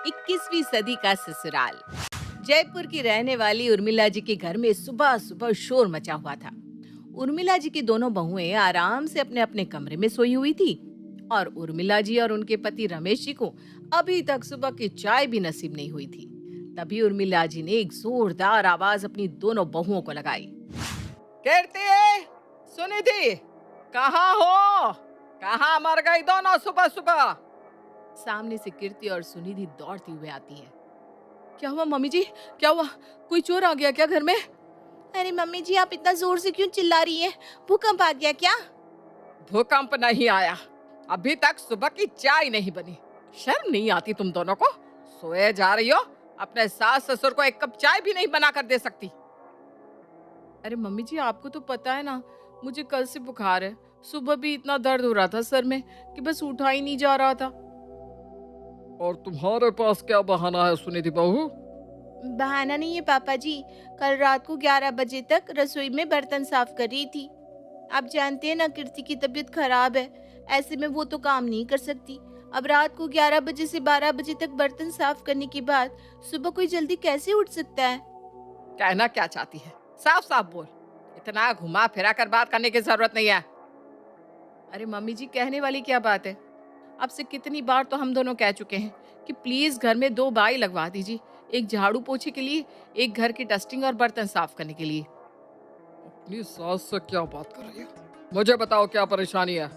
21वीं सदी का ससुराल। जयपुर की रहने वाली उर्मिला जी के घर में सुबह सुबह शोर मचा हुआ था। उर्मिला जी की दोनों बहुएं आराम से अपने अपने कमरे में सोई हुई थी और उर्मिला जी और उनके पति रमेश जी को अभी तक सुबह की चाय भी नसीब नहीं हुई थी। तभी उर्मिला जी ने एक जोरदार आवाज अपनी दोनों बहुओं को लगाई। कीर्ति, सुनिधि, कहाँ हो? कहाँ मर गई दोनों सुबह सुबह? सामने से कीर्ति और सुनिधि दौड़ती हुए आती है। क्या हुआ मम्मी जी? क्या हुआ? कोई चोर आ गया क्या घर में? अरे मम्मी जी, आप इतना जोर से क्यों चिल्ला रही हैं? भूकंप आ गया क्या? भूकंप नहीं आया, अभी तक सुबह की चाय नहीं बनी। शर्म नहीं आती तुम दोनों को? सोए जा रही हो, अपने सास ससुर को एक कप चाय भी नहीं बना कर दे सकती। अरे मम्मी जी, आपको तो पता है ना, मुझे कल से बुखार है। सुबह भी इतना दर्द हो रहा था सर में कि बस उठा ही नहीं जा रहा था। और तुम्हारे पास क्या बहाना है सुनिधि बहू? बहाना नहीं है पापा जी। कल रात को 11 बजे तक रसोई में बर्तन साफ कर रही थी। आप जानते हैं ना, कीर्ति की तबीयत खराब है, ऐसे में वो तो काम नहीं कर सकती। अब रात को 11 बजे से 12 बजे तक बर्तन साफ करने के बाद सुबह कोई जल्दी कैसे उठ सकता है? कहना क्या चाहती है? साफ साफ बोल, इतना घुमा फिरा कर बात करने की जरूरत नहीं है। अरे मम्मी जी, कहने वाली क्या बात है? आपसे कितनी बार तो हम दोनों कह चुके हैं कि प्लीज घर में 2 बाई लगवा दीजिए, एक झाड़ू पोछे के लिए, एक घर की डस्टिंग और बर्तन साफ करने के लिए। अपनी सास से क्या बात कर रही है? मुझे बताओ क्या परेशानी है?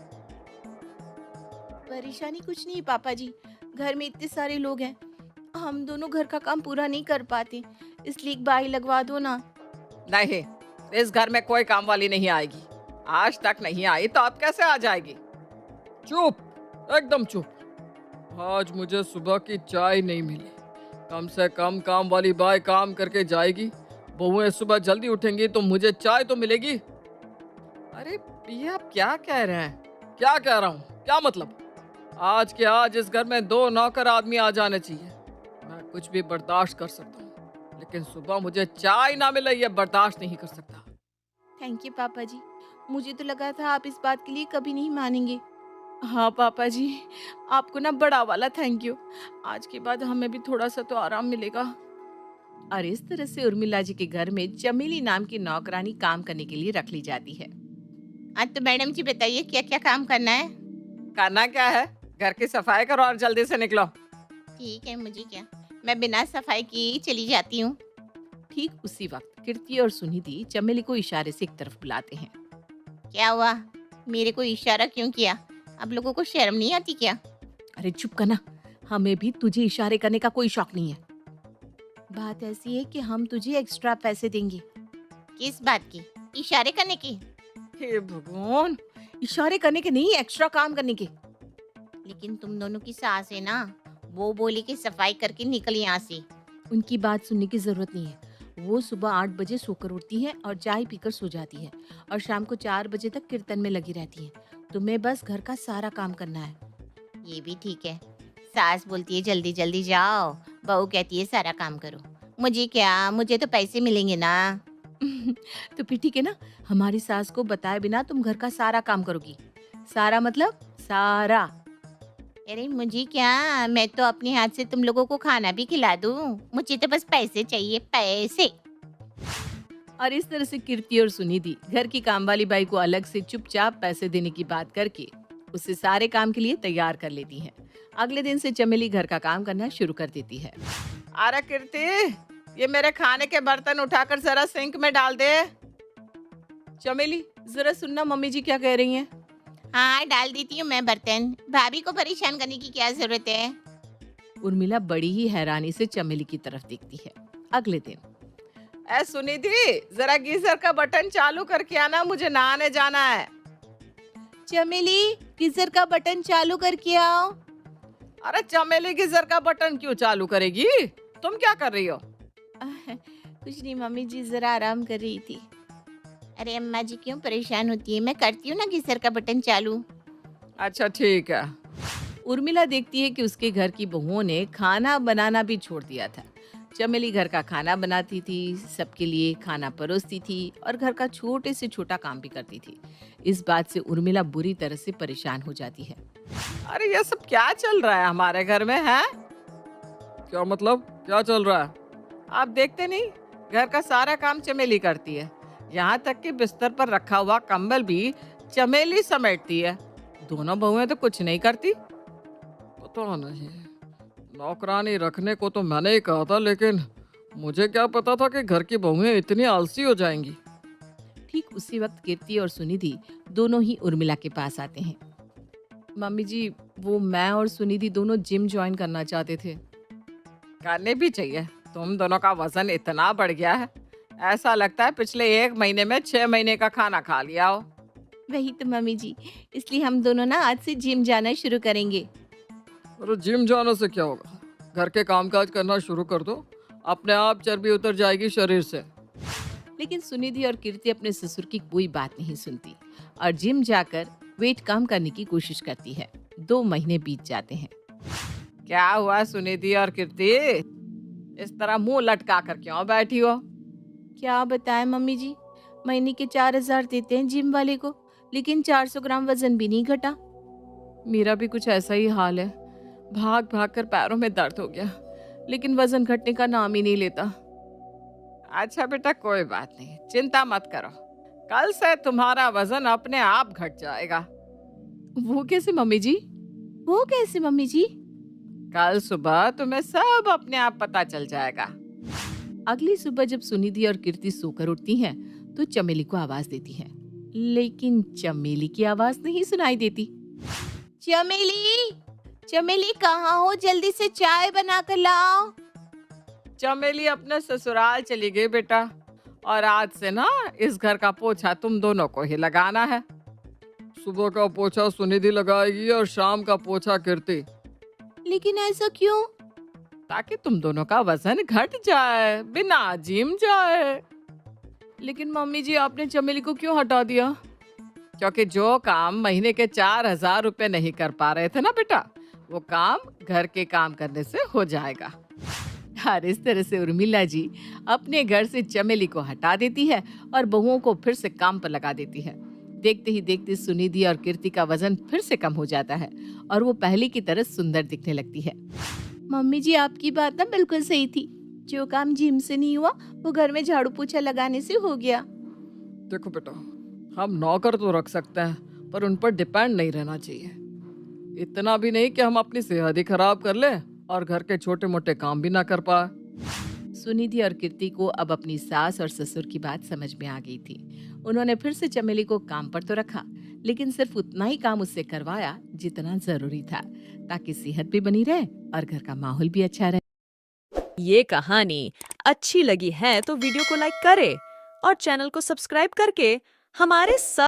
परेशानी कुछ नहीं पापा जी, घर में इतने सारे लोग हैं, हम दोनों घर का काम पूरा नहीं कर पाते, इसलिए एक बाई लगवा दो ना। नहीं, इस घर में कोई काम वाली नहीं आएगी। आज तक नहीं आई तो अब कैसे आ जाएगी? चुप, एकदम चुप। आज मुझे सुबह की चाय नहीं मिली। कम से कम काम वाली बाई काम करके जाएगी। बहुएं सुबह जल्दी उठेंगी तो मुझे चाय तो मिलेगी। अरे ये आप क्या कह रहे हैं? क्या कह रहा हूँ? क्या मतलब? आज के आज इस घर में 2 नौकर आदमी आ जाने चाहिए। मैं कुछ भी बर्दाश्त कर सकता हूँ, लेकिन सुबह मुझे चाय ना मिले ये बर्दाश्त नहीं कर सकता। थैंक यू पापा जी, मुझे तो लगा था आप इस बात के लिए कभी नहीं मानेंगे। हाँ पापा जी, आपको ना बड़ा वाला थैंक यू। आज के बाद हमें भी थोड़ा सा तो आराम मिलेगा। और इस तरह से उर्मिला जी के घर में चमेली नाम की नौकरानी काम करने के लिए रख ली जाती है। आज तो मैडम जी बताइए क्या क्या काम करना है? करना क्या है? घर की सफाई करो और जल्दी से निकलो। ठीक है, मुझे क्या, मैं बिना सफाई की चली जाती हूँ। ठीक उसी वक्त कीर्ति और सुनिधि चमेली को इशारे से एक तरफ बुलाते हैं। क्या हुआ? मेरे को इशारा क्यों किया? आप लोगों को शर्म नहीं आती क्या? अरे चुप करना, हमें भी तुझे इशारे करने का कोई शौक नहीं है। बात ऐसी है कि हम तुझे एक्स्ट्रा पैसे देंगे। किस बात की? इशारे करने की? हे भगवान, इशारे करने के नहीं, एक्स्ट्रा काम करने के। लेकिन तुम दोनों की सास है ना, वो बोली कि सफाई करके निकल यहाँ से। उनकी बात सुनने की जरूरत नहीं है। वो सुबह 8 बजे सोकर उठती है और चाय पीकर सो जाती है और शाम को 4 बजे तक कीर्तन में लगी रहती है। तुम्हें बस घर का सारा काम करना है। ये भी ठीक है, सास बोलती है जल्दी जल्दी जाओ, बहू कहती है सारा काम करो। मुझे क्या, मुझे तो पैसे मिलेंगे ना। तो फिर ठीक है ना, हमारी सास को बताए बिना तुम घर का सारा काम करोगी। सारा मतलब सारा। अरे मुझे क्या, मैं तो अपने हाथ से तुम लोगों को खाना भी खिला दूं। मुझे तो बस पैसे चाहिए, पैसे। और इस तरह से कीर्ति और सुनिधि घर की काम वाली बाई को अलग से चुपचाप पैसे देने की बात करके उसे सारे काम के लिए तैयार कर लेती हैं। अगले दिन से चमेली घर का काम करना शुरू कर देती है। अरे कीर्ति, ये मेरे खाने के बर्तन उठाकर जरा सिंक में डाल दे। चमेली, जरा सुनना मम्मी जी क्या कह रही हैं। हाँ, डाल देती हूँ मैं बर्तन। भाभी को परेशान करने की क्या जरूरत है? उर्मिला बड़ी ही हैरानी से चमेली की तरफ देखती है। अगले दिन, ए सुनिधि, जरा गीजर का बटन चालू करके आना, मुझे नहाने जाना है। चमेली, गीजर का बटन चालू करके आओ। अरे चमेली, गीजर का बटन क्यों चालू करेगी? तुम क्या कर रही हो? कुछ नहीं मम्मी जी, जरा आराम कर रही थी। अरे अम्मा जी क्यों परेशान होती है, मैं करती हूँ ना गीजर का बटन चालू। अच्छा ठीक है। उर्मिला देखती है कि उसके घर की बहुओं ने खाना बनाना भी छोड़ दिया था। चमेली घर का खाना बनाती थी, सबके लिए खाना परोसती थी और घर का छोटे से छोटा काम भी करती थी। इस बात से उर्मिला बुरी तरह से परेशान हो जाती है। अरे ये सब क्या चल रहा है हमारे घर में है? क्या मतलब, क्या चल रहा है? आप देखते नहीं, घर का सारा काम चमेली करती है। यहाँ तक कि बिस्तर पर रखा हुआ कंबल भी चमेली समेटती है। दोनों बहुएं तो कुछ नहीं करती। पता नहीं, नौकरानी रखने को तो मैंने ही कहा था, लेकिन मुझे क्या पता था कि घर की बहुएं इतनी आलसी हो जाएंगी। ठीक उसी वक्त कीर्ति और सुनिधि दोनों ही उर्मिला के पास आते हैं। मम्मी जी, वो मैं और सुनिधि दोनों जिम ज्वाइन करना चाहते थे। करने भी चाहिए। तुम दोनों का वजन इतना बढ़ गया है, ऐसा लगता है पिछले 1 महीने में 6 महीने का खाना खा लिया हो। वही तो मम्मी जी, इसलिए हम दोनों ना आज से जिम जाना शुरू करेंगे। अरे जिम जाने से क्या होगा, घर के कामकाज करना शुरू कर दो, अपने आप चर्बी उतर जाएगी शरीर से। लेकिन सुनिधि और कीर्ति अपने ससुर की कोई बात नहीं सुनती और जिम जाकर वेट कम करने की कोशिश करती है। 2 महीने बीत जाते हैं। क्या हुआ सुनिधि और कीर्ति, इस तरह मुंह लटका कर क्यों बैठी हो? क्या बताएं मम्मी जी, महीने के 4,000 देते हैं जिम वाले को, लेकिन 400 ग्राम वजन भी नहीं घटा। मेरा भी कुछ ऐसा ही हाल है। भाग भाग कर पैरों में दर्द हो गया, लेकिन वजन घटने का नाम ही नहीं लेता। अच्छा बेटा, कोई बात नहीं, चिंता मत करो। कल से तुम्हारा वजन अपने आप घट जाएगा। वो कैसे मम्मी जी? वो कैसे मम्मी जी? कल सुबह तुम्हें सब अपने आप पता चल जाएगा। अगली सुबह जब सुनिधि और कीर्ति सोकर उठती हैं, तो चमेली को आवाज देती हैं, लेकिन चमेली की आवाज नहीं सुनाई देती। चमेली, चमेली कहाँ हो? जल्दी से चाय बना कर लाओ। चमेली अपने ससुराल चली गई बेटा, और आज से ना इस घर का पोछा तुम दोनों को ही लगाना है। सुबह का पोछा सुनिधि लगाएगी और शाम का पोछा कीर्ति। लेकिन ऐसा क्यों? ताकि तुम दोनों का वजन घट जाए, बिना जिम जाए। लेकिन मम्मी जी, आपने चमेली को क्यों हटा दिया? क्योंकि जो काम महीने के 4,000 रुपए नहीं कर पा रहे थे ना बेटा, वो काम घर के काम करने से हो जाएगा। और इस तरह से उर्मिला जी अपने घर से चमेली को हटा देती है और बहुओं को फिर से काम पर लगा देती है। देखते ही देखते सुनिधि और कीर्ति का वजन फिर से कम हो जाता है और वो पहले की तरह सुंदर दिखने लगती है। मम्मी जी, आपकी बात ना बिल्कुल सही थी। जो काम जिम से नहीं हुआ, वो घर में झाड़ू पोछा लगाने से हो गया। देखो बेटा, हम नौकर तो रख सकते हैं, पर उन पर डिपेंड नहीं रहना चाहिए। इतना भी नहीं कि हम अपनी सेहत ही खराब कर लें और घर के छोटे मोटे काम भी ना कर पाए। सुनिधि और कीर्ति को अब अपनी सास और ससुर की बात समझ में आ गई थी। उन्होंने फिर से चमेली को काम पर तो रखा, लेकिन सिर्फ उतना ही काम उससे करवाया जितना जरूरी था, ताकि सेहत भी बनी रहे और घर का माहौल भी अच्छा रहे। ये कहानी अच्छी लगी है तो वीडियो को लाइक करें और चैनल को सब्सक्राइब करके हमारे